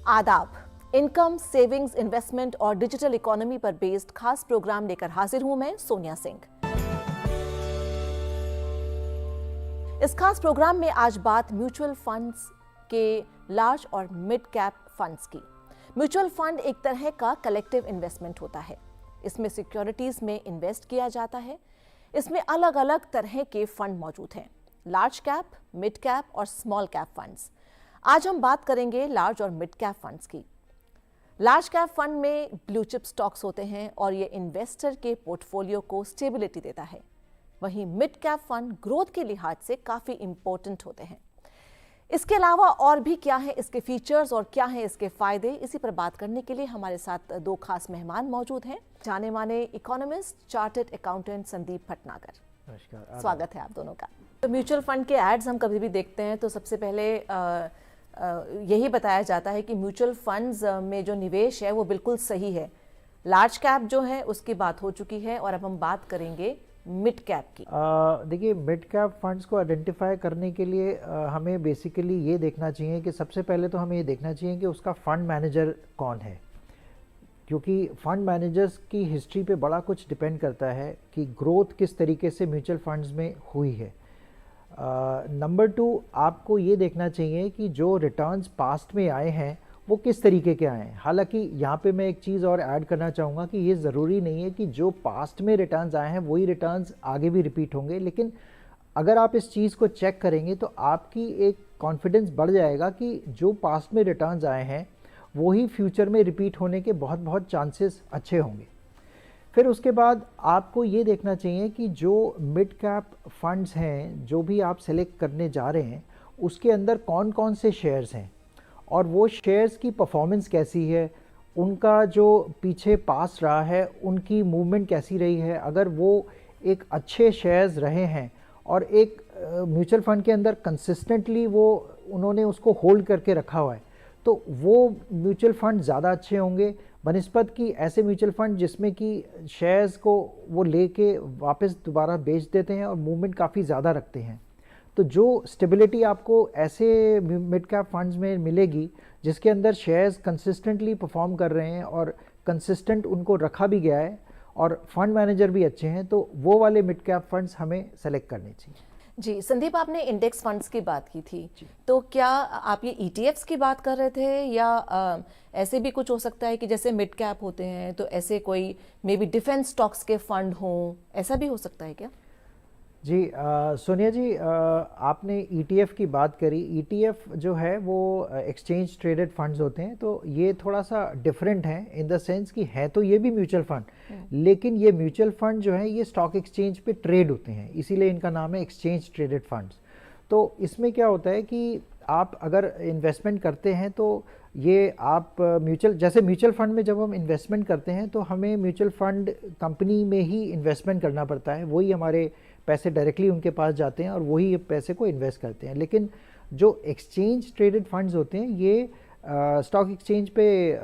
आदाब। Income, savings, investment और digital economy पर बेस्ड खास प्रोग्राम लेकर हाजिर हूं मैं, सोनिया सिंह। इस खास प्रोग्राम में आज बात म्यूचुअल फंड्स के लार्ज और मिड कैप फंड्स की। म्यूचुअल फंड एक तरह का कलेक्टिव इन्वेस्टमेंट होता है। इसमें सिक्योरिटीज में इन्वेस्ट किया जाता है। इसमें अलग अलग तरह के फंड मौजूद हैं, लार्ज कैप, मिड कैप और स्मॉल कैप फंड्स। आज हम बात करेंगे लार्ज और मिड कैप फंड्स की। लार्ज कैप फंड में ब्लू चिप स्टॉक्स होते हैं और ये इन्वेस्टर के पोर्टफोलियो को स्टेबिलिटी देता है। वहीं मिड कैप फंड ग्रोथ के लिहाज से काफी इंपॉर्टेंट होते हैं। इसके अलावा और भी क्या है इसके फीचर्स और क्या है इसके फायदे, इसी पर बात करने के लिए हमारे साथ दो खास मेहमान मौजूद हैं। जाने माने economist, chartered accountant Sandeep Bhatnagar, नमस्कार, स्वागत है आप दोनों का। तो म्यूचुअल फंड के एड्स हम कभी भी देखते हैं तो सबसे पहले यही बताया जाता है कि म्यूचुअल फंड्स में जो निवेश है वो बिल्कुल सही है। लार्ज कैप जो है उसकी बात हो चुकी है और अब हम बात करेंगे मिड कैप की। देखिए, मिड कैप फंड्स को आइडेंटिफाई करने के लिए हमें बेसिकली ये देखना चाहिए कि सबसे पहले तो हमें ये देखना चाहिए कि उसका फंड मैनेजर कौन है, क्योंकि फंड मैनेजर्स की हिस्ट्री पे बड़ा कुछ डिपेंड करता है कि ग्रोथ किस तरीके से म्यूचुअल फंड्स में हुई है। नंबर 2, आपको ये देखना चाहिए कि जो रिटर्न्स पास्ट में आए हैं वो किस तरीके के आए हैं। हालांकि यहाँ पे मैं एक चीज़ और ऐड करना चाहूँगा कि ये ज़रूरी नहीं है कि जो पास्ट में रिटर्न्स आए हैं वही रिटर्न्स आगे भी रिपीट होंगे, लेकिन अगर आप इस चीज़ को चेक करेंगे तो आपकी एक कॉन्फिडेंस बढ़ जाएगा कि जो पास्ट में रिटर्न्स आए हैं वही फ्यूचर में रिपीट होने के बहुत चांसेस अच्छे होंगे। फिर उसके बाद आपको ये देखना चाहिए कि जो मिड कैप फंड्स हैं जो भी आप सेलेक्ट करने जा रहे हैं उसके अंदर कौन कौन से शेयर्स हैं और वो शेयर्स की परफॉर्मेंस कैसी है, उनका जो पीछे पास रहा है उनकी मूवमेंट कैसी रही है। अगर वो एक अच्छे शेयर्स रहे हैं और एक म्यूचुअल फंड के अंदर कंसिस्टेंटली वो उन्होंने उसको होल्ड करके रखा हुआ है तो वो म्यूचुअल फंड ज़्यादा अच्छे होंगे बनिस्बत की ऐसे म्यूचुअल फंड जिसमें कि शेयर्स को वो लेके वापस दोबारा बेच देते हैं और मूवमेंट काफ़ी ज़्यादा रखते हैं। तो जो स्टेबिलिटी आपको ऐसे मिड कैप फंड्स में मिलेगी जिसके अंदर शेयर्स कंसिस्टेंटली परफॉर्म कर रहे हैं और कंसिस्टेंट उनको रखा भी गया है और फंड मैनेजर भी अच्छे हैं, तो वो वाले मिड कैप फंड्स हमें सेलेक्ट करने चाहिए। जी संदीप, आपने इंडेक्स फंड्स की बात की थी, तो क्या आप ये ETFs की बात कर रहे थे या ऐसे भी कुछ हो सकता है कि जैसे मिड कैप होते हैं तो ऐसे कोई मे बी डिफेंस स्टॉक्स के फंड हों, ऐसा भी हो सकता है क्या? जी सोनिया जी, आपने ETF की बात करी। ETF जो है वो एक्सचेंज ट्रेडेड फंड्स होते हैं, तो ये थोड़ा सा डिफरेंट है इन द सेंस कि है तो ये भी म्यूचुअल फंड, लेकिन ये म्यूचुअल फंड जो है ये स्टॉक एक्सचेंज पे ट्रेड होते हैं, इसीलिए इनका नाम है एक्सचेंज ट्रेडेड फंड्स। तो इसमें क्या होता है कि आप अगर इन्वेस्टमेंट करते हैं तो ये आप म्यूचुअल फंड में जब हम इन्वेस्टमेंट करते हैं तो हमें म्यूचुअल फंड कंपनी में ही इन्वेस्टमेंट करना पड़ता है, वही हमारे पैसे डायरेक्टली उनके पास जाते हैं और वही पैसे को इन्वेस्ट करते हैं। लेकिन जो एक्सचेंज ट्रेडेड फंड्स होते हैं ये स्टॉक एक्सचेंज पे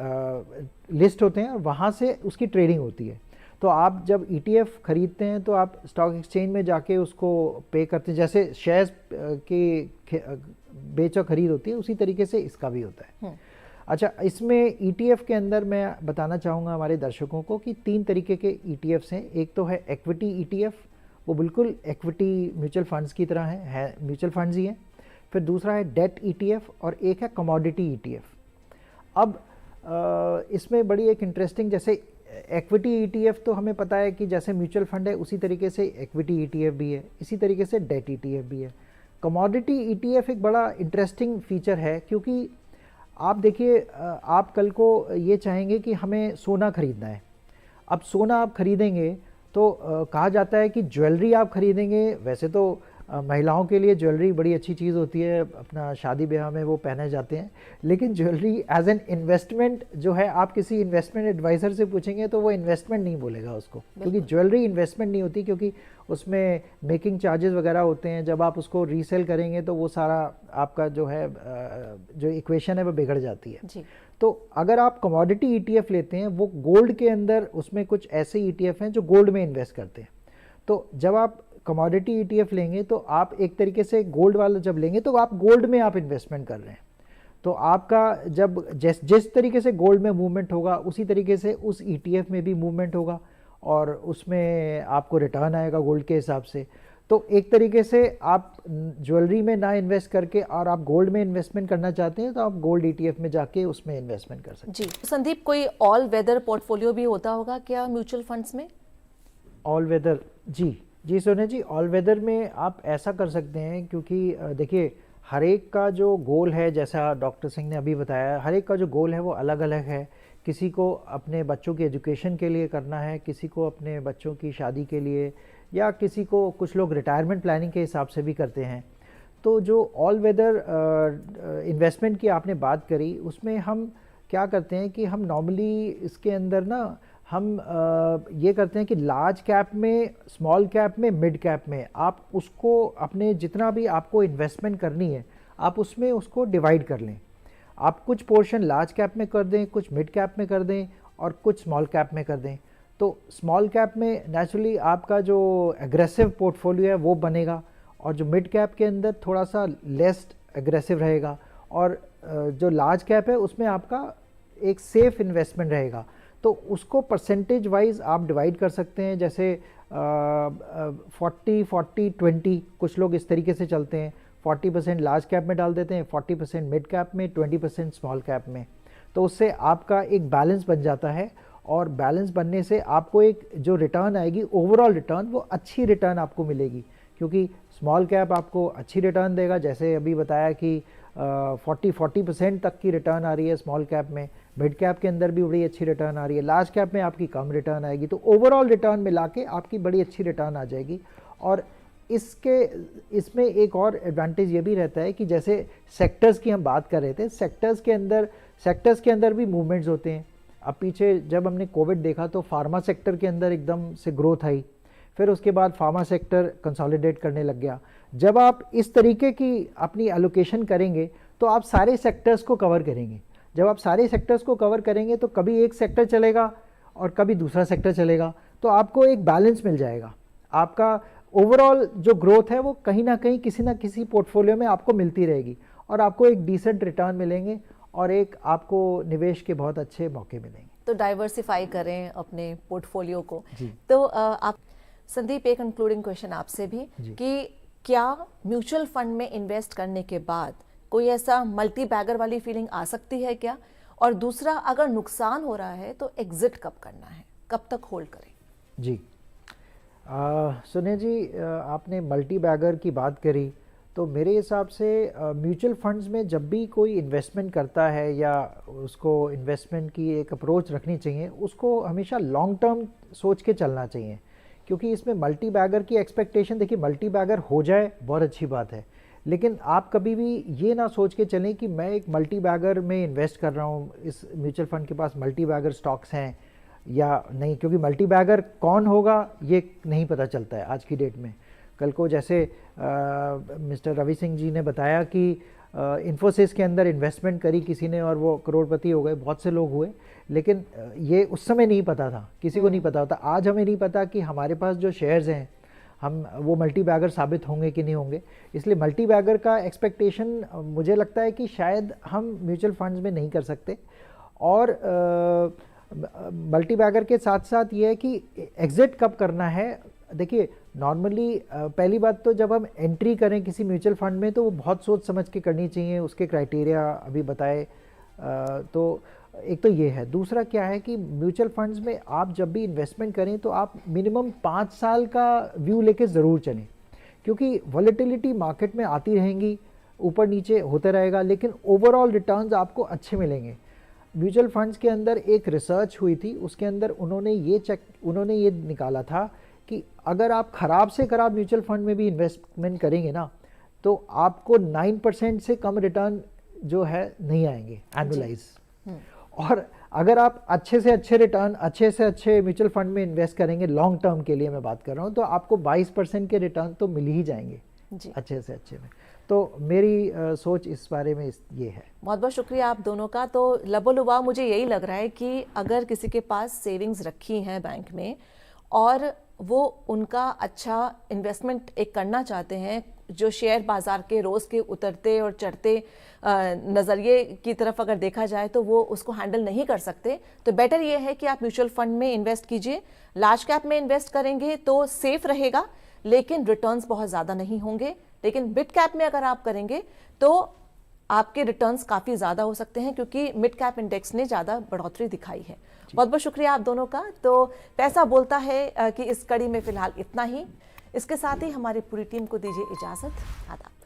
लिस्ट होते हैं और वहाँ से उसकी ट्रेडिंग होती है। तो आप जब ETF खरीदते हैं तो आप स्टॉक एक्सचेंज में जाके उसको पे करते हैं, जैसे शेयर्स की बेच और खरीद होती है उसी तरीके से इसका भी होता है। अच्छा, इसमें ETF के अंदर मैं बताना चाहूँगा हमारे दर्शकों को कि 3 तरीके के ETFs हैं। एक तो है इक्विटी ETF, वो बिल्कुल इक्विटी म्यूचुअल फंड्स की तरह है म्यूचुअल फंड्स ही हैं। फिर दूसरा है डेट ETF और एक है कमोडिटी ETF। अब इसमें बड़ी एक इंटरेस्टिंग, जैसे इक्विटी ETF तो हमें पता है कि जैसे म्यूचुअल फंड है उसी तरीके से इक्विटी ETF भी है, इसी तरीके से डेट ETF भी है। कमोडिटी ETF एक बड़ा इंटरेस्टिंग फीचर है क्योंकि आप देखिए, आप कल को ये चाहेंगे कि हमें सोना खरीदना है। अब सोना आप खरीदेंगे तो कहा जाता है कि ज्वेलरी आप खरीदेंगे, वैसे तो महिलाओं के लिए ज्वेलरी बड़ी अच्छी चीज़ होती है, अपना शादी ब्याह में वो पहने जाते हैं, लेकिन ज्वेलरी एज एन इन्वेस्टमेंट जो है आप किसी इन्वेस्टमेंट एडवाइज़र से पूछेंगे तो वो इन्वेस्टमेंट नहीं बोलेगा उसको, क्योंकि ज्वेलरी इन्वेस्टमेंट नहीं होती, क्योंकि उसमें मेकिंग चार्जेस वगैरह होते हैं। जब आप उसको रीसेल करेंगे तो वो सारा आपका जो है जो इक्वेशन है वो बिगड़ जाती है जी। तो अगर आप कमोडिटी ETF लेते हैं, वो गोल्ड के अंदर उसमें कुछ ऐसे ETF हैं जो गोल्ड में इन्वेस्ट करते हैं। तो जब आप कमोडिटी ETF लेंगे तो आप एक तरीके से गोल्ड वाला जब लेंगे तो आप गोल्ड में आप इन्वेस्टमेंट कर रहे हैं। तो आपका जब जिस तरीके से गोल्ड में मूवमेंट होगा उसी तरीके से उस ETF में भी मूवमेंट होगा और उसमें आपको रिटर्न आएगा गोल्ड के हिसाब से। तो एक तरीके से आप ज्वेलरी में ना इन्वेस्ट करके और आप गोल्ड में इन्वेस्टमेंट करना चाहते हैं तो आप गोल्ड ETF में जाके उसमें इन्वेस्टमेंट कर सकते हैं। जी संदीप, कोई ऑल वेदर पोर्टफोलियो भी होता होगा क्या म्यूचुअल फंड्स में? ऑल वेदर, जी सोनिया जी, ऑल वेदर में आप ऐसा कर सकते हैं क्योंकि देखिए हर एक का जो गोल है, जैसा डॉक्टर सिंह ने अभी बताया, हर एक का जो गोल है वो अलग अलग है। किसी को अपने बच्चों की एजुकेशन के लिए करना है, किसी को अपने बच्चों की शादी के लिए, या किसी को, कुछ लोग रिटायरमेंट प्लानिंग के हिसाब से भी करते हैं। तो जो ऑल वेदर इन्वेस्टमेंट की आपने बात करी, उसमें हम क्या करते हैं कि हम नॉर्मली इसके अंदर ना हम ये करते हैं कि लार्ज कैप में, स्मॉल कैप में, मिड कैप में आप उसको अपने जितना भी आपको इन्वेस्टमेंट करनी है आप उसमें उसको डिवाइड कर लें। आप कुछ पोर्शन लार्ज कैप में कर दें, कुछ मिड कैप में कर दें और कुछ स्मॉल कैप में कर दें। तो स्मॉल कैप में नेचुरली आपका जो एग्रेसिव पोर्टफोलियो है वो बनेगा और जो मिड कैप के अंदर थोड़ा सा लेस एग्रेसिव रहेगा और जो लार्ज कैप है उसमें आपका एक सेफ इन्वेस्टमेंट रहेगा। तो उसको परसेंटेज वाइज आप डिवाइड कर सकते हैं, जैसे 40-40-20 कुछ लोग इस तरीके से चलते हैं। 40% लार्ज कैप में डाल देते हैं, 40% मिड कैप में, 20% स्मॉल कैप में। तो उससे आपका एक बैलेंस बन जाता है और बैलेंस बनने से आपको एक जो रिटर्न आएगी, ओवरऑल रिटर्न, वो अच्छी रिटर्न आपको मिलेगी क्योंकि स्मॉल कैप आपको अच्छी रिटर्न देगा, जैसे अभी बताया कि 40% तक की रिटर्न आ रही है स्मॉल कैप में, मिड कैप के अंदर भी बड़ी अच्छी रिटर्न आ रही है, लार्ज कैप में आपकी कम रिटर्न आएगी। तो ओवरऑल रिटर्न मिला के आपकी बड़ी अच्छी रिटर्न आ जाएगी। और इसमें एक और एडवांटेज ये भी रहता है कि जैसे सेक्टर्स की हम बात कर रहे थे, सेक्टर्स के अंदर भी मूवमेंट्स होते हैं। अब पीछे जब हमने कोविड देखा तो फार्मा सेक्टर के अंदर एकदम से ग्रोथ आई, फिर उसके बाद फार्मा सेक्टर कंसोलिडेट करने लग गया। जब आप इस तरीके की अपनी एलोकेशन करेंगे तो आप सारे सेक्टर्स को कवर करेंगे। जब आप सारे सेक्टर्स को कवर करेंगे तो कभी एक सेक्टर चलेगा और कभी दूसरा सेक्टर चलेगा, तो आपको एक बैलेंस मिल जाएगा। आपका ओवरऑल जो ग्रोथ है वो कहीं ना कहीं किसी ना किसी पोर्टफोलियो में आपको मिलती रहेगी और आपको एक डिसेंट रिटर्न मिलेंगे और एक आपको निवेश के बहुत अच्छे मौके मिलेंगे। तो डाइवर्सिफाई करें अपने पोर्टफोलियो को। जी। तो आप संदीप, एक कंक्लूडिंग क्वेश्चन आपसे भी कि क्या म्यूचुअल फंड में इन्वेस्ट करने के बाद कोई ऐसा मल्टी बैगर वाली फीलिंग आ सकती है क्या? और दूसरा, अगर नुकसान हो रहा है तो एग्जिट कब करना है, कब तक होल्ड करें? जी सुनिए जी, आपने मल्टी बैगर की बात करी, तो मेरे हिसाब से म्यूचुअल फंड्स में जब भी कोई इन्वेस्टमेंट करता है या उसको इन्वेस्टमेंट की एक अप्रोच रखनी चाहिए, उसको हमेशा लॉन्ग टर्म सोच के चलना चाहिए क्योंकि इसमें मल्टी बैगर की एक्सपेक्टेशन, देखिए मल्टी बैगर हो जाए बहुत अच्छी बात है, लेकिन आप कभी भी ये ना सोच के चलें कि मैं एक मल्टी बैगर में इन्वेस्ट कर रहा हूँ, इस म्यूचुअल फंड के पास मल्टी बैगर स्टॉक्स हैं या नहीं, क्योंकि मल्टी बैगर कौन होगा ये नहीं पता चलता है आज की डेट में। कल को जैसे मिस्टर रवि सिंह जी ने बताया कि इन्फोसिस के अंदर इन्वेस्टमेंट करी किसी ने और वो करोड़पति हो गए, बहुत से लोग हुए, लेकिन ये उस समय नहीं पता था, किसी को नहीं पता होता। आज हमें नहीं पता कि हमारे पास जो शेयर्स हैं हम वो मल्टी बैगर साबित होंगे कि नहीं होंगे, इसलिए मल्टी बैगर का एक्सपेक्टेशन मुझे लगता है कि शायद हम म्यूचुअल फंड्स में नहीं कर सकते। और मल्टी बैगर के साथ साथ ये है कि एग्ज़िट कब करना है। देखिए नॉर्मली पहली बात तो जब हम एंट्री करें किसी म्यूचुअल फंड में तो वो बहुत सोच समझ के करनी चाहिए, उसके क्राइटेरिया अभी बताए। तो एक तो ये है, दूसरा क्या है कि म्यूचुअल फंड्स में आप जब भी इन्वेस्टमेंट करें तो आप मिनिमम 5 साल का व्यू लेके ज़रूर चलें क्योंकि वॉलेटिलिटी मार्केट में आती रहेंगी, ऊपर नीचे होते रहेगा, लेकिन ओवरऑल रिटर्न्स आपको अच्छे मिलेंगे। म्यूचुअल फंड्स के अंदर एक रिसर्च हुई थी, उसके अंदर उन्होंने ये निकाला था कि अगर आप ख़राब से ख़राब म्यूचुअल फंड में भी इन्वेस्टमेंट करेंगे ना तो आपको 9% से कम रिटर्न जो है नहीं आएंगे एनुअलाइज। और अगर आप अच्छे से अच्छे रिटर्न, अच्छे से अच्छे म्यूचुअल फंड में इन्वेस्ट करेंगे, लॉन्ग टर्म के लिए मैं बात कर रहा हूँ, तो आपको 22% के रिटर्न तो मिल ही जाएंगे अच्छे से अच्छे में। तो मेरी सोच इस बारे में ये है। बहुत बहुत शुक्रिया आप दोनों का। तो लबोलुबा मुझे यही लग रहा है कि अगर किसी के पास सेविंग्स रखी हैं बैंक में और वो उनका अच्छा इन्वेस्टमेंट एक करना चाहते हैं जो शेयर बाजार के रोज़ के उतरते और चढ़ते नज़रिए की तरफ अगर देखा जाए तो वो उसको हैंडल नहीं कर सकते, तो बेटर ये है कि आप म्यूचुअल फंड में इन्वेस्ट कीजिए। लार्ज कैप में इन्वेस्ट करेंगे तो सेफ रहेगा, लेकिन रिटर्न्स बहुत ज़्यादा नहीं होंगे। लेकिन मिड कैप में अगर आप करेंगे तो आपके रिटर्न्स काफ़ी ज़्यादा हो सकते हैं, क्योंकि मिड कैप इंडेक्स ने ज़्यादा बढ़ोतरी दिखाई है। बहुत बहुत शुक्रिया आप दोनों का। तो पैसा बोलता है कि इस कड़ी में फ़िलहाल इतना ही। इसके साथ ही हमारी पूरी टीम को दीजिए इजाज़त। आदाब।